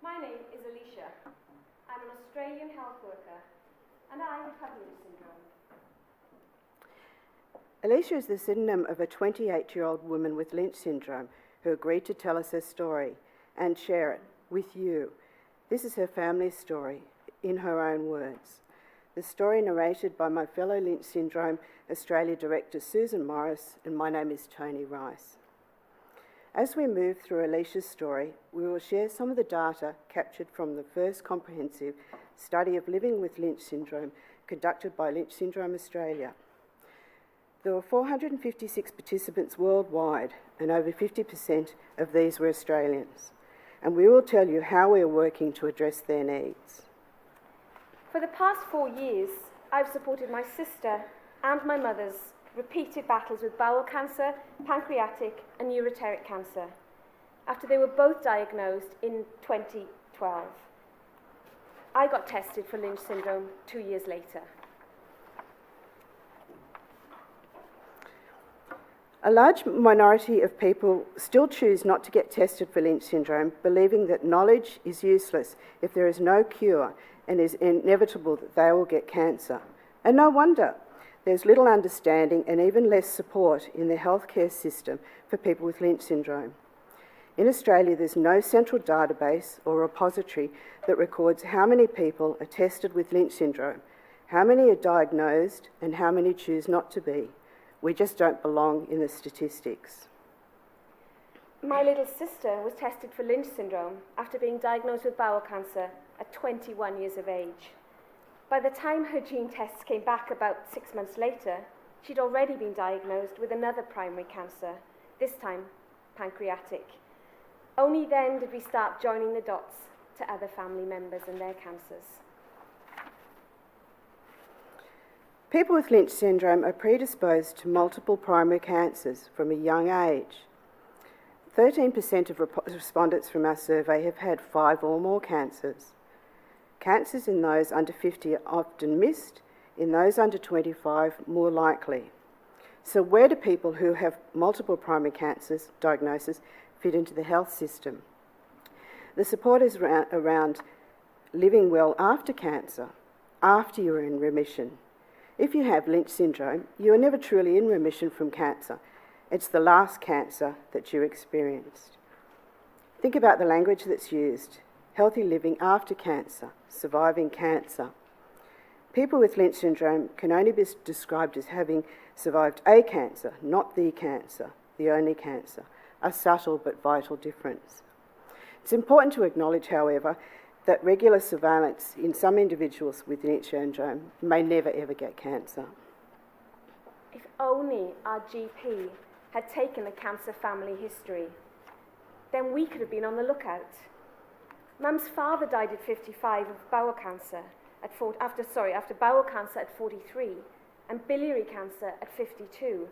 My name is Alicia. I'm an Australian health worker, and I have Lynch syndrome. Alicia is the synonym of a 28-year-old woman with Lynch syndrome who agreed to tell us her story and share it with you. This is her family's story, in her own words. The story narrated by my fellow Lynch Syndrome Australia director Susan Morris, and my name is Toni Rice. As we move through Alicia's story, we will share some of the data captured from the first comprehensive study of living with Lynch syndrome conducted by Lynch Syndrome Australia. There were 456 participants worldwide, and over 50% of these were Australians. And we will tell you how we are working to address their needs. For the past 4 years, I've supported my sister and my mother's repeated battles with bowel cancer, pancreatic and ureteric cancer, after they were both diagnosed in 2012. I got tested for Lynch syndrome 2 years later. A large minority of people still choose not to get tested for Lynch syndrome, believing that knowledge is useless if there is no cure and it is inevitable that they will get cancer. And no wonder. There's little understanding and even less support in the healthcare system for people with Lynch syndrome. In Australia, there's no central database or repository that records how many people are tested with Lynch syndrome, how many are diagnosed, and how many choose not to be. We just don't belong in the statistics. My little sister was tested for Lynch syndrome after being diagnosed with bowel cancer at 21 years of age. By the time her gene tests came back about 6 months later, she'd already been diagnosed with another primary cancer, this time pancreatic. Only then did we start joining the dots to other family members and their cancers. People with Lynch syndrome are predisposed to multiple primary cancers from a young age. 13% of respondents from our survey have had 5 or more cancers. Cancers in those under 50 are often missed, in those under 25 more likely. So where do people who have multiple primary cancers diagnosis fit into the health system? The support is around living well after cancer, after you're in remission. If you have Lynch syndrome, you are never truly in remission from cancer. It's the last cancer that you experienced. Think about the language that's used. Healthy living after cancer, surviving cancer. People with Lynch syndrome can only be described as having survived a cancer, not the cancer, the only cancer, a subtle but vital difference. It's important to acknowledge, however, that regular surveillance in some individuals with Lynch syndrome may never ever get cancer. If only our GP had taken a cancer family history, then we could have been on the lookout. Mum's father died at 55 of bowel cancer after bowel cancer at 43 and biliary cancer at 52.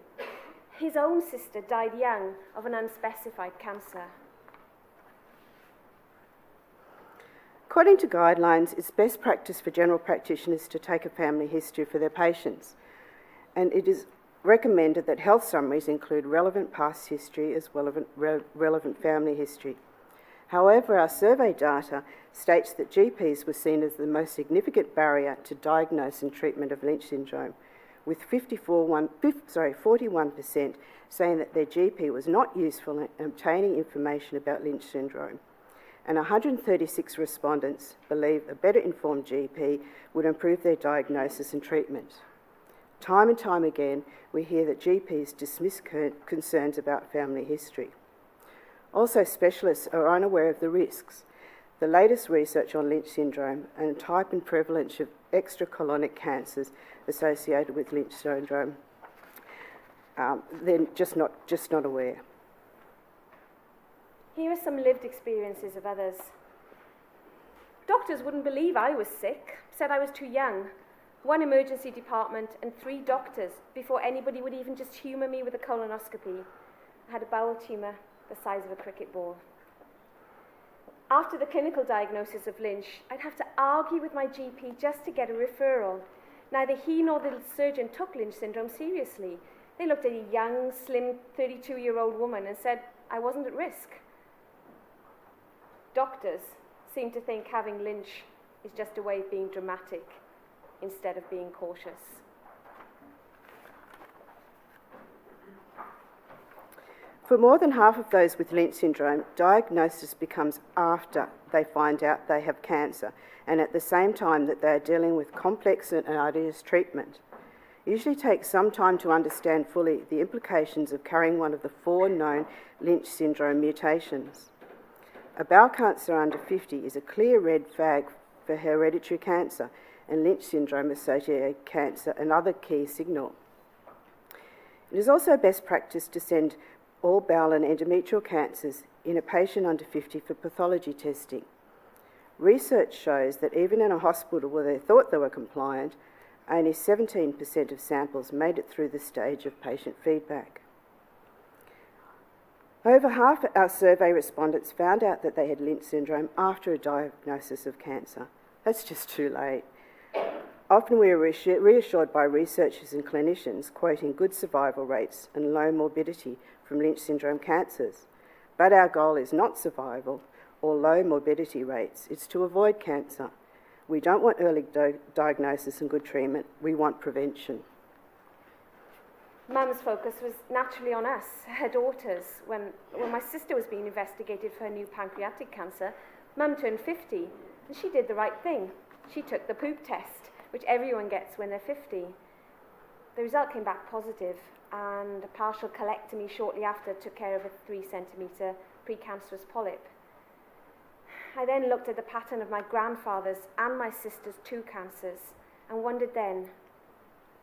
His own sister died young of an unspecified cancer. According to guidelines, it's best practice for general practitioners to take a family history for their patients, and it is recommended that health summaries include relevant past history as well as relevant family history. However, our survey data states that GPs were seen as the most significant barrier to diagnosis and treatment of Lynch syndrome, with 41% saying that their GP was not useful in obtaining information about Lynch syndrome. And 136 respondents believe a better informed GP would improve their diagnosis and treatment. Time and time again, we hear that GPs dismiss concerns about family history. Also, specialists are unaware of the risks. The latest research on Lynch syndrome and type and prevalence of extracolonic cancers associated with Lynch syndrome, they're just not aware. Here are some lived experiences of others. Doctors wouldn't believe I was sick, said I was too young. 1 emergency department and 3 doctors before anybody would even just humour me with a colonoscopy. I had a bowel tumour the size of a cricket ball. After the clinical diagnosis of Lynch, I'd have to argue with my GP just to get a referral. Neither he nor the surgeon took Lynch syndrome seriously. They looked at a young, slim, 32-year-old woman and said I wasn't at risk. Doctors seem to think having Lynch is just a way of being dramatic instead of being cautious. For more than half of those with Lynch syndrome, diagnosis becomes after they find out they have cancer and at the same time that they are dealing with complex and arduous treatment. It usually takes some time to understand fully the implications of carrying one of the 4 known Lynch syndrome mutations. A bowel cancer under 50 is a clear red flag for hereditary cancer and Lynch syndrome-associated cancer another key signal. It is also best practice to send all bowel and endometrial cancers in a patient under 50 for pathology testing. Research shows that even in a hospital where they thought they were compliant, only 17% of samples made it through the stage of patient feedback. Over half our survey respondents found out that they had Lynch syndrome after a diagnosis of cancer. That's just too late. Often we are reassured by researchers and clinicians quoting good survival rates and low morbidity from Lynch syndrome cancers. But our goal is not survival or low morbidity rates, it's to avoid cancer. We don't want early diagnosis and good treatment, we want prevention. Mum's focus was naturally on us, her daughters. When my sister was being investigated for her new pancreatic cancer, Mum turned 50 and she did the right thing. She took the poop test, which everyone gets when they're 50. The result came back positive, and a partial colectomy shortly after took care of a 3 centimetre precancerous polyp. I then looked at the pattern of my grandfather's and my sister's 2 cancers and wondered then,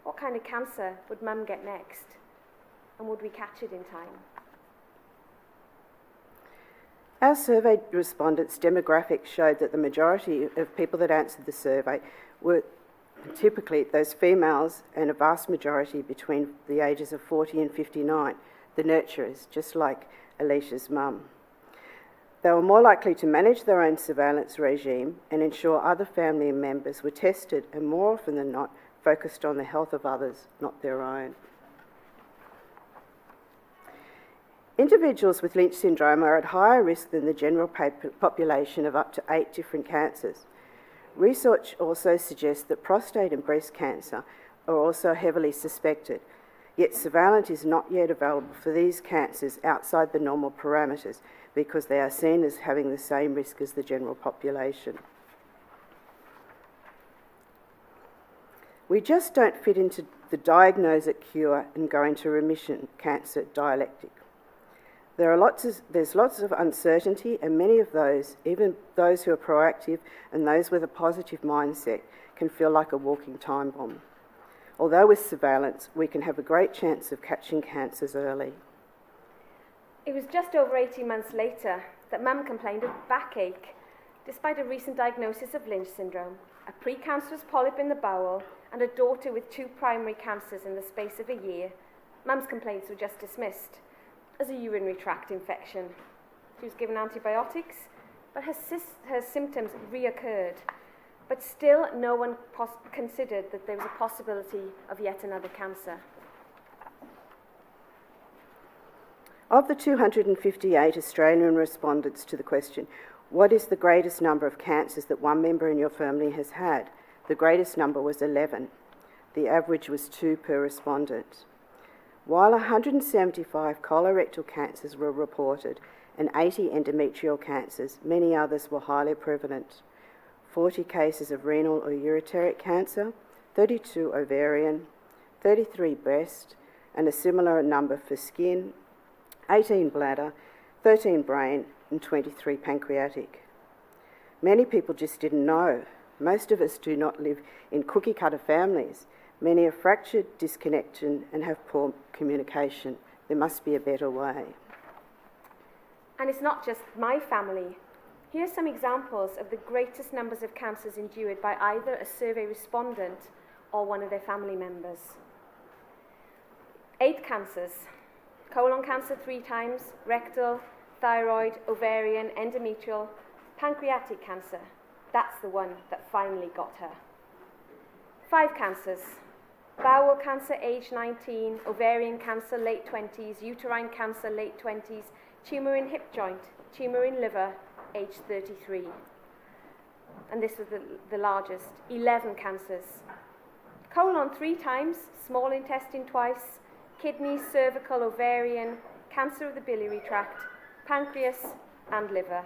what kind of cancer would Mum get next? And would we catch it in time? Our survey respondents' demographics showed that the majority of people that answered the survey were typically those females, and a vast majority between the ages of 40 and 59, the nurturers, just like Alicia's mum. They were more likely to manage their own surveillance regime and ensure other family members were tested, and more often than not, focused on the health of others, not their own. Individuals with Lynch syndrome are at higher risk than the general population of up to 8 different cancers. Research also suggests that prostate and breast cancer are also heavily suspected, yet surveillance is not yet available for these cancers outside the normal parameters because they are seen as having the same risk as the general population. We just don't fit into the diagnose it, cure and go into remission cancer dialectic. There's lots of uncertainty, and many of those, even those who are proactive and those with a positive mindset, can feel like a walking time bomb. Although with surveillance, we can have a great chance of catching cancers early. It was just over 18 months later that Mum complained of backache, despite a recent diagnosis of Lynch syndrome, a precancerous polyp in the bowel, and a daughter with 2 primary cancers in the space of a year. Mum's complaints were just dismissed as a urinary tract infection. She was given antibiotics, but her symptoms reoccurred. But still, no one considered that there was a possibility of yet another cancer. Of the 258 Australian respondents to the question, what is the greatest number of cancers that one member in your family has had? The greatest number was 11. The average was 2 per respondent. While 175 colorectal cancers were reported and 80 endometrial cancers, many others were highly prevalent. 40 cases of renal or ureteric cancer, 32 ovarian, 33 breast, and a similar number for skin, 18 bladder, 13 brain, and 23 pancreatic. Many people just didn't know. Most of us do not live in cookie-cutter families. Many are fractured, disconnected, and have poor communication. There must be a better way. And it's not just my family. Here are some examples of the greatest numbers of cancers endured by either a survey respondent or one of their family members. 8 cancers: colon cancer 3 times, rectal, thyroid, ovarian, endometrial, pancreatic cancer. That's the one that finally got her. 5 cancers: bowel cancer age 19, ovarian cancer late 20s, uterine cancer late 20s, tumour in hip joint, tumour in liver age 33. and this was the largest, 11 cancers. Colon 3 times, small intestine twice, kidneys, cervical, ovarian, cancer of the biliary tract, pancreas and liver.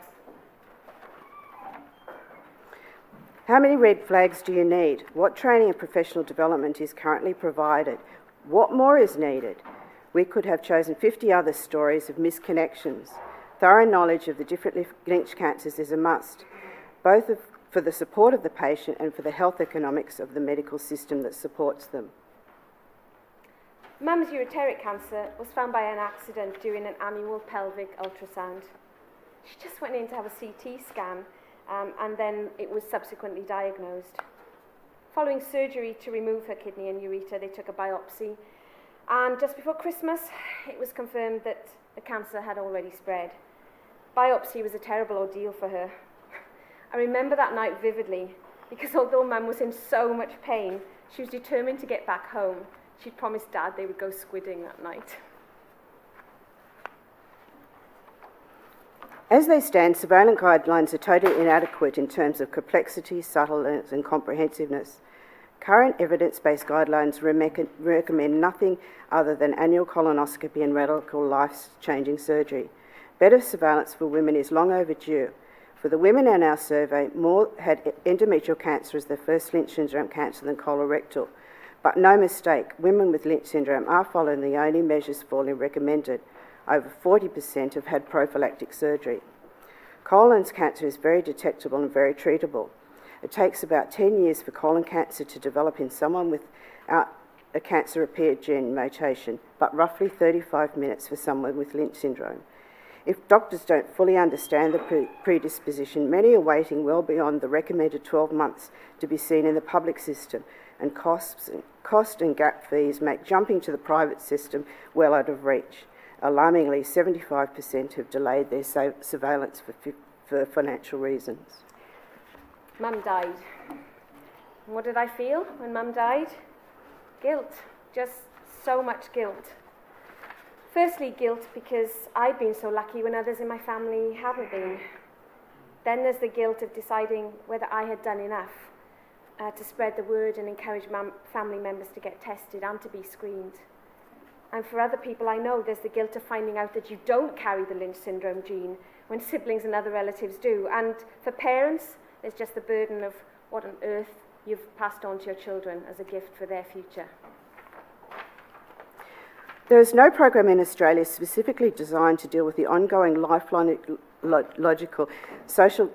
How many red flags do you need? What training and professional development is currently provided? What more is needed? We could have chosen 50 other stories of misconnections. Thorough knowledge of the different Lynch cancers is a must, both for the support of the patient and for the health economics of the medical system that supports them. Mum's ureteric cancer was found by an accident during an annual pelvic ultrasound. She just went in to have a CT scan and then it was subsequently diagnosed. Following surgery to remove her kidney and ureter, they took a biopsy, and just before Christmas it was confirmed that the cancer had already spread. Biopsy was a terrible ordeal for her. I remember that night vividly, because although Mum was in so much pain, she was determined to get back home. She'd promised Dad they would go squidding that night. As they stand, surveillance guidelines are totally inadequate in terms of complexity, subtleness and comprehensiveness. Current evidence-based guidelines recommend nothing other than annual colonoscopy and radical life-changing surgery. Better surveillance for women is long overdue. For the women in our survey, more had endometrial cancer as their first Lynch syndrome cancer than colorectal. But no mistake, women with Lynch syndrome are following the only measures formally recommended. Over 40% have had prophylactic surgery. Colon cancer is very detectable and very treatable. It takes about 10 years for colon cancer to develop in someone without a cancer repair gene mutation, but roughly 35 minutes for someone with Lynch syndrome. If doctors don't fully understand the predisposition, many are waiting well beyond the recommended 12 months to be seen in the public system, and cost and gap fees make jumping to the private system well out of reach. Alarmingly, 75% have delayed their surveillance for financial reasons. Mum died. What did I feel when Mum died? Guilt, just so much guilt. Firstly, guilt because I'd been so lucky when others in my family hadn't been. Then there's the guilt of deciding whether I had done enough to spread the word and encourage family members to get tested and to be screened. And for other people I know, there's the guilt of finding out that you don't carry the Lynch syndrome gene when siblings and other relatives do. And for parents, there's just the burden of what on earth you've passed on to your children as a gift for their future. There is no program in Australia specifically designed to deal with the ongoing lifelong logical social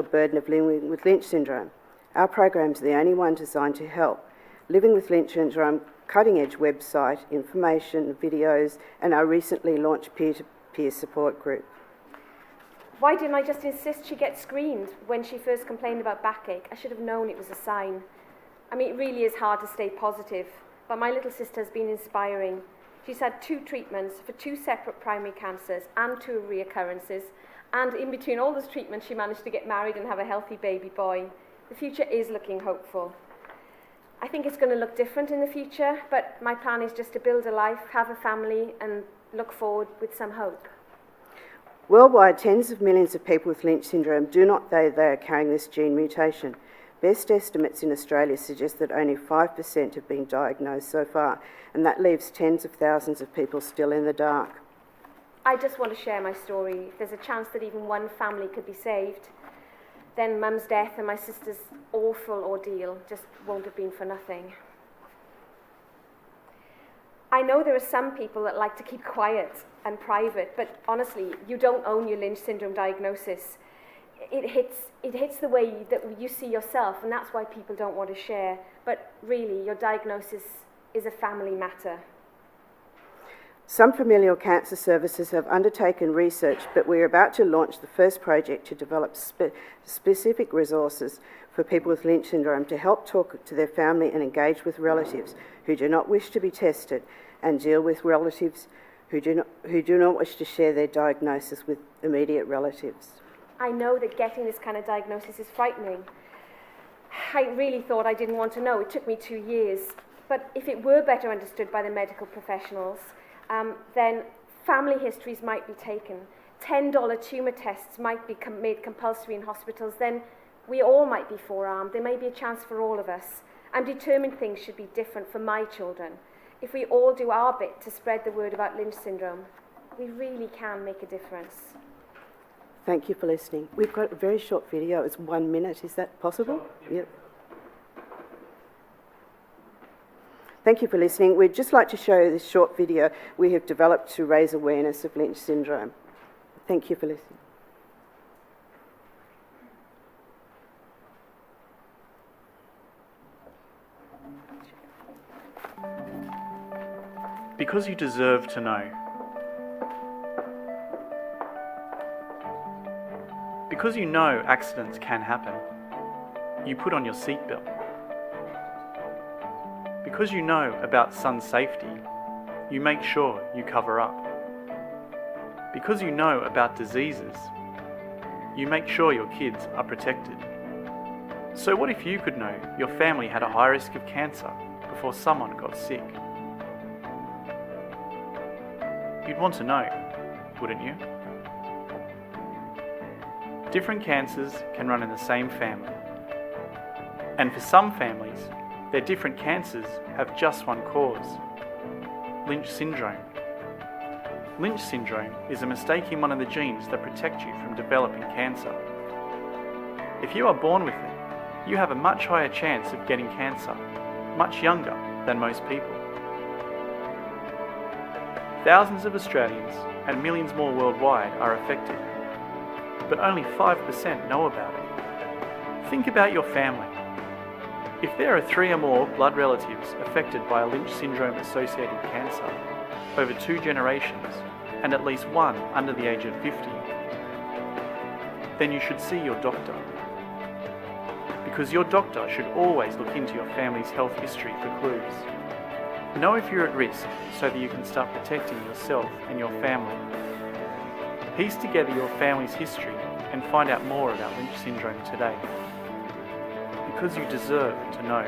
burden of living with Lynch syndrome. Our programs are the only one designed to help. Living with Lynch syndrome, cutting-edge website, information, videos, and our recently launched peer-to-peer support group. Why didn't I just insist she get screened when she first complained about backache? I should have known it was a sign. I mean, it really is hard to stay positive, but my little sister has been inspiring. She's had 2 treatments for 2 separate primary cancers and 2 reoccurrences, and in between all those treatments she managed to get married and have a healthy baby boy. The future is looking hopeful. I think it's going to look different in the future, but my plan is just to build a life, have a family, and look forward with some hope. Worldwide, tens of millions of people with Lynch syndrome do not know they are carrying this gene mutation. Best estimates in Australia suggest that only 5% have been diagnosed so far, and that leaves tens of thousands of people still in the dark. I just want to share my story. If there's a chance that even one family could be saved, then Mum's death and my sister's awful ordeal just won't have been for nothing. I know there are some people that like to keep quiet and private, but honestly, you don't own your Lynch syndrome diagnosis. It hits the way that you see yourself, and that's why people don't want to share. But really, your diagnosis is a family matter. Some familial cancer services have undertaken research, but we're about to launch the first project to develop specific resources for people with Lynch syndrome to help talk to their family and engage with relatives who do not wish to be tested, and deal with relatives who do not wish to share their diagnosis with immediate relatives. I know that getting this kind of diagnosis is frightening. I really thought I didn't want to know. It took me 2 years. But if it were better understood by the medical professionals, then family histories might be taken. $10 tumour tests might be made compulsory in hospitals. Then We all might be forearmed. There may be a chance for all of us. I'm determined things should be different for my children. If we all do our bit to spread the word about Lynch syndrome, we really can make a difference. Thank you for listening. We've got a very short video. It's 1 minute. Is that possible? Yep. Thank you for listening. We'd just like to show you this short video we have developed to raise awareness of Lynch syndrome. Thank you for listening. Because you deserve to know. Because you know accidents can happen, you put on your seatbelt. Because you know about sun safety, you make sure you cover up. Because you know about diseases, you make sure your kids are protected. So what if you could know your family had a high risk of cancer before someone got sick? You'd want to know, wouldn't you? Different cancers can run in the same family. And for some families, their different cancers have just one cause: Lynch syndrome. Lynch syndrome is a mistake in one of the genes that protect you from developing cancer. If you are born with it, you have a much higher chance of getting cancer, much younger than most people. Thousands of Australians and millions more worldwide are affected, but only 5% know about it. Think about your family. If there are 3 or more blood relatives affected by a Lynch syndrome associated cancer over 2 generations, and at least one under the age of 50, then you should see your doctor. Because your doctor should always look into your family's health history for clues. Know if you're at risk so that you can start protecting yourself and your family. Piece together your family's history and find out more about Lynch syndrome today. Because you deserve to know.